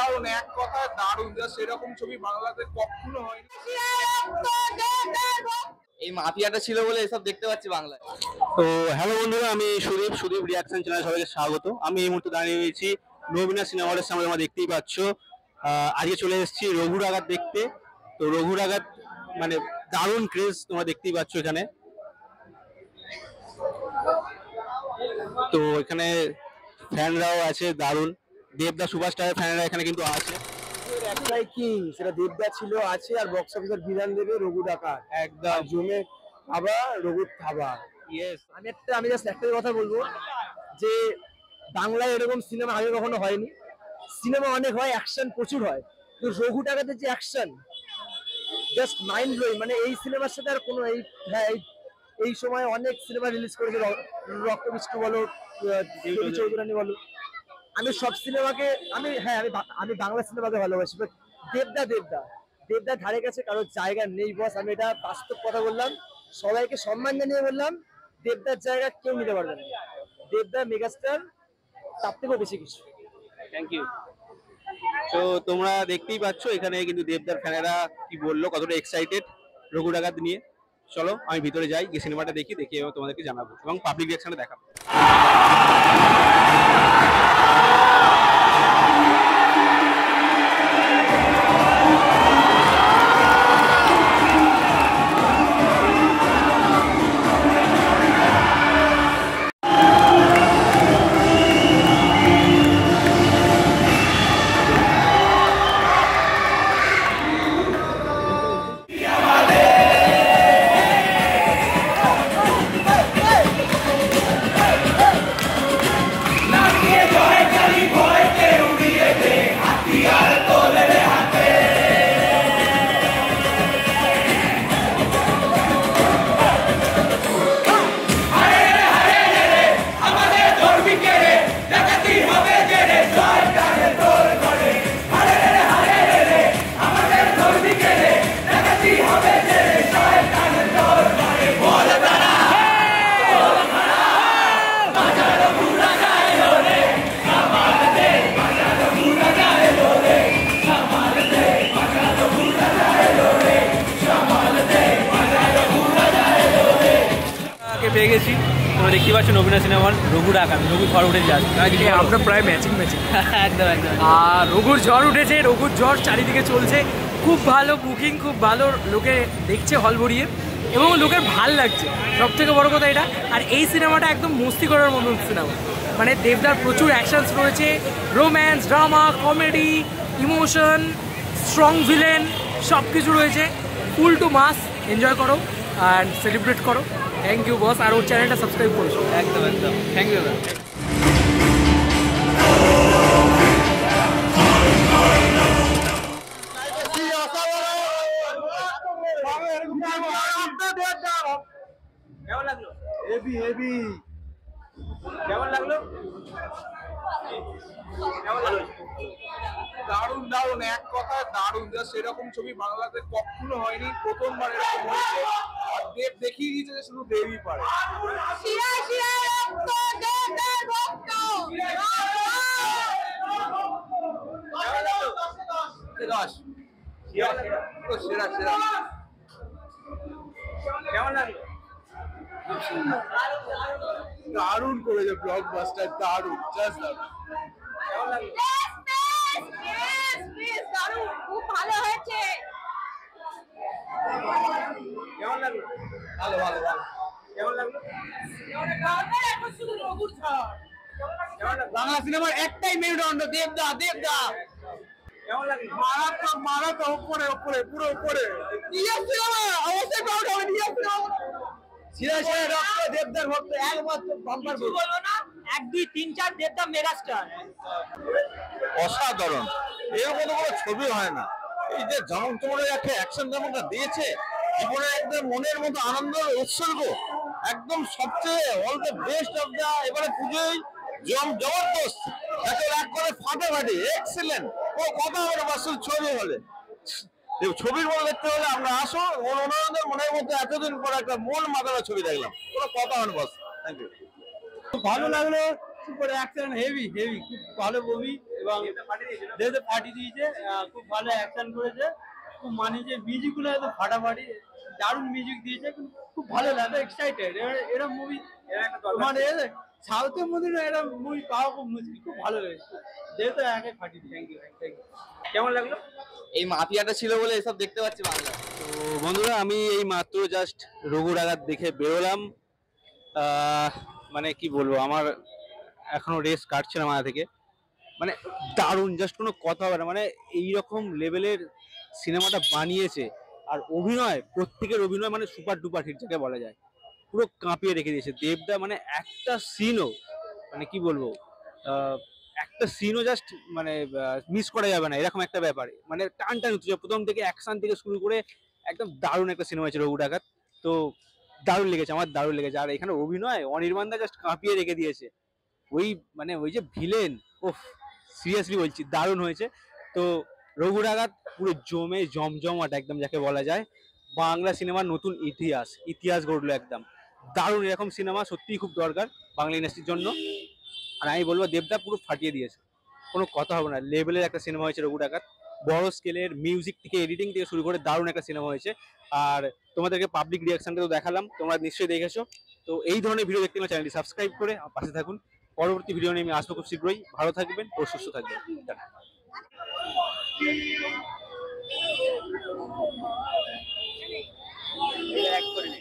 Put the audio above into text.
দারুণ, এক কথায় দারুণ। যা সেরকম ছবি বাংলাতে কখনো হয়নি। এই মাফিয়াটা ছিল বলে এসব দেখতে পাচ্ছি বাংলায়। তো হ্যালো বন্ধুরা, আমি সুদীপ রিয়াকশন চ্যানেলে সবাইকে স্বাগত। আমি এই মুহূর্তে দাঁড়িয়ে রয়েছি নবীনা সিনেমা হলের সামনে। তোমরা দেখতেই পাচ্ছ আজকে চলে এসেছি রঘুর আঘাত দেখতে। তো রঘুর আঘাত মানে দারুণ ক্রেজ, তোমরা দেখতেই পাচ্ছ এখানে। তো এখানে ফ্যানরাও আছে দারুণ, দেবদা সুপারস্টারের ফ্যানরা এখানে কিন্তু আছে। একটাই কি সেটা দেবদা ছিল, আছে, আর বক্স অফিসের বিধান দেবে রঘু ডাকাত একদম জমে থাবা, রঘুর থাবা। ইয়েস, আমি জাস্ট একটাই কথা বলবো যে বাংলায় এরকম সিনেমা আগে কখনো হয়নি। সিনেমা অনেক হয়, অ্যাকশন প্রচুর হয়, কিন্তু রঘু ডাকাতের যে অ্যাকশন জাস্ট মাইন্ড ব্লোয়িং। মানে এই সিনেমার সাথে আর কোনো এই সময় অনেক সিনেমা রিলিজ করেছে, রক্তবিষ্ণু বলো, চৌধুরানী বলো। আমি সব সিনেমাকে আমি বাংলা সিনেমাকে ভালোবাসি, বাট দেবদা ধারে কাছে কারোর জায়গা নেই বস। আমি এটা বাস্তব কথা বললাম, সবাইকে সম্মান জানিয়ে বললাম, দেবদার জায়গা কেউ নিতে পারবে না। দেবদা মেগাস্টার, তার থেকেও বেশি কিছু। Thank you. তো তোমরা দেখতেই পাচ্ছ এখানে কিন্তু দেবদার ফ্যানেরা কি বললো, কতটা এক্সাইটেড রঘু ডাকাত নিয়ে। চলো আমি ভিতরে যাই, গিয়ে সিনেমাটা দেখি এবং তোমাদেরকে জানাবো এবং পাবলিক রিঅ্যাকশনে দেখাবো। পেয়ে গেছি, তোমরা দেখতে পাচ্ছ নবীনা সিনেমার রঘুর আঘাত, রঘুর ঝড় উঠে যাচ্ছে। আমরা প্রায় ম্যাচিং একদম একদম। আর রঘুর ঝড় উঠেছে, রঘুর ঝড় চারিদিকে চলছে, খুব ভালো বুকিং, খুব ভালো, লোকে দেখছে হল ভরিয়ে এবং লোকের ভাল লাগছে, সব থেকে বড় কথা এটা। আর এই সিনেমাটা একদম মস্তি করার মতন সিনেমা, মানে দেবদার প্রচুর অ্যাকশনস রয়েছে, romance, drama, comedy, emotion, strong villain, সব কিছু রয়েছে। ফুল টু মাস, এনজয় করো অ্যান্ড সেলিব্রেট করো। থ্যাংক ইউ বস, আর ওর চ্যানেলটা সাবস্ক্রাইব করেছো। একদম একদম, থ্যাংক ইউ। কেমন লাগলো? Heavy heavy. কেমন লাগলো? দারুণ দারুণ, এক কথায় দারুণ। যা সেরকম ছবি বাংলাতে কখনো হয়নি, প্রথমবার এরকম হয়েছে। আর দেব দেখিয়ে দিয়েছে যে শুধু দেবই পারে। সেরা সেরা। কেমন লাগলো? দারুণ করেছে, ব্লকবাস্টার, দারুণ, জাস্ট দারুণ। কেমন লাগলো? খুব ভালো হয়েছে। কেমন লাগলো? ভালো ভালো ভালো। কেমন লাগলো? বাংলা সিনেমার একটাই মেরুদণ্ড, দেবদা। কেমন লাগলো? মারাত্মক মারাত্মক, উপরে উপরে, পুরো উপরে। অবশ্যই প্রাউড হবে। দেবদার ভক্ত একমাত্র বাম্পার বলবো না, 1 2 3 4 দেবদা মেগাস্টার। অসাধারণ, এরকম কোনো ছবি হয় না। এই যে যেমন তোমার একটা অ্যাকশন যেমনটা দিয়েছে, জীবনে একদম মনের মতো আনন্দ উৎসর্গ, একদম সবচেয়ে all the best of the. এবারে পুজোয় জবরদস্ত, এক করে ফাটাফাটি, এক্সিলেন্ট। ও কথা হবে না ছবি হলে। ছবির মতো দেখতে হলে আমরা আসো, মনোরঞ্জন মনের মধ্যে এতদিন পর একটা মন মাতানো ছবি দেখলাম, কোনো কথা হবে না বস। Thank you. খুব ভালো লাগলো, সুপার অ্যাকশন, হেভি হেভি, খুব ভালো মুভি। এবং দেবদা পার্টি দিয়েছে, খুব ভালো অ্যাকশন করেছে, খুব মানিয়েছে, মিউজিকগুলো একদম ফাটাফাটি, দারুণ মিউজিক দিয়েছে, খুব ভালো লাগে, এক্সাইটেড। এরকম মুভি মানে সাউথের মধ্যে না এরকম মুভি পাওয়া খুব মুশকিল, খুব ভালো লেগেছে। দেবদা একে ফাটিয়ে দিয়েছে। Thank you. কেমন লাগলো? এই মাফিয়াটা ছিল বলে এসব দেখতে পাচ্ছি বাংলায়। তো বন্ধুরা আমি এই মাত্র জাস্ট রঘু ডাকাত দেখে বেরোলাম। মানে কি বলবো, আমার এখনো রেস কাটছে না মাথা থেকে। মানে দারুণ, জাস্ট কোনো কথা হবে না। মানে এইরকম লেভেলের সিনেমাটা বানিয়েছে, আর অভিনয়, প্রত্যেকের অভিনয় মানে সুপার ডুপার হিট যাকে বলা যায়, পুরো কাঁপিয়ে রেখে দিয়েছে দেবদা। মানে একটা সিনও, মানে কি বলবো, একটা সিনও জাস্ট মানে মিস করা যাবে না, এরকম একটা ব্যাপারে। মানে টান টান উঠছে প্রথম থেকে, অ্যাকশন থেকে শুরু করে একদম দারুণ একটা সিনেমা হয়েছে রঘু ডাকাত। তো দারুণ লেগেছে, আমার দারুণ লেগেছে। আর এখানে অভিনয় অনির্বাণ দা জাস্ট কাঁপিয়ে রেখে দিয়েছে। ওই মানে ওই যে ভিলেন, ওফ, সিরিয়াসলি বলছি দারুণ হয়েছে। তো রঘু ডাকাত পুরো জমে জমজমাট একদম যাকে বলা যায়, বাংলা সিনেমার নতুন ইতিহাস গড়লো একদম। দারুণ, এরকম সিনেমা সত্যিই খুব দরকার বাংলা ইন্ডাস্ট্রির জন্য। আর আমি বলবো দেবদা পুরো ফাটিয়ে দিয়েছে, কোনো কথা হবে না। লেভেলের একটা সিনেমা হয়েছে রঘু ডাকাত, বড় স্কেলের, মিউজিক থেকে এডিটিং থেকে শুরু করে দারুণ একটা সিনেমা হয়েছে। আর তোমাদেরকে পাবলিক রিয়াকশনটা তো দেখালাম, তোমরা নিশ্চয়ই দেখেছো। তো এই ধরনের ভিডিও দেখতে গেলে চ্যানেলটি সাবস্ক্রাইব করে আমার পাশে থাকুন। পরবর্তী ভিডিও নিয়ে আমি আসবো খুব শীঘ্রই। ভালো থাকবেন ও সুস্থ থাকবেন। এটা অ্যাড করে নে।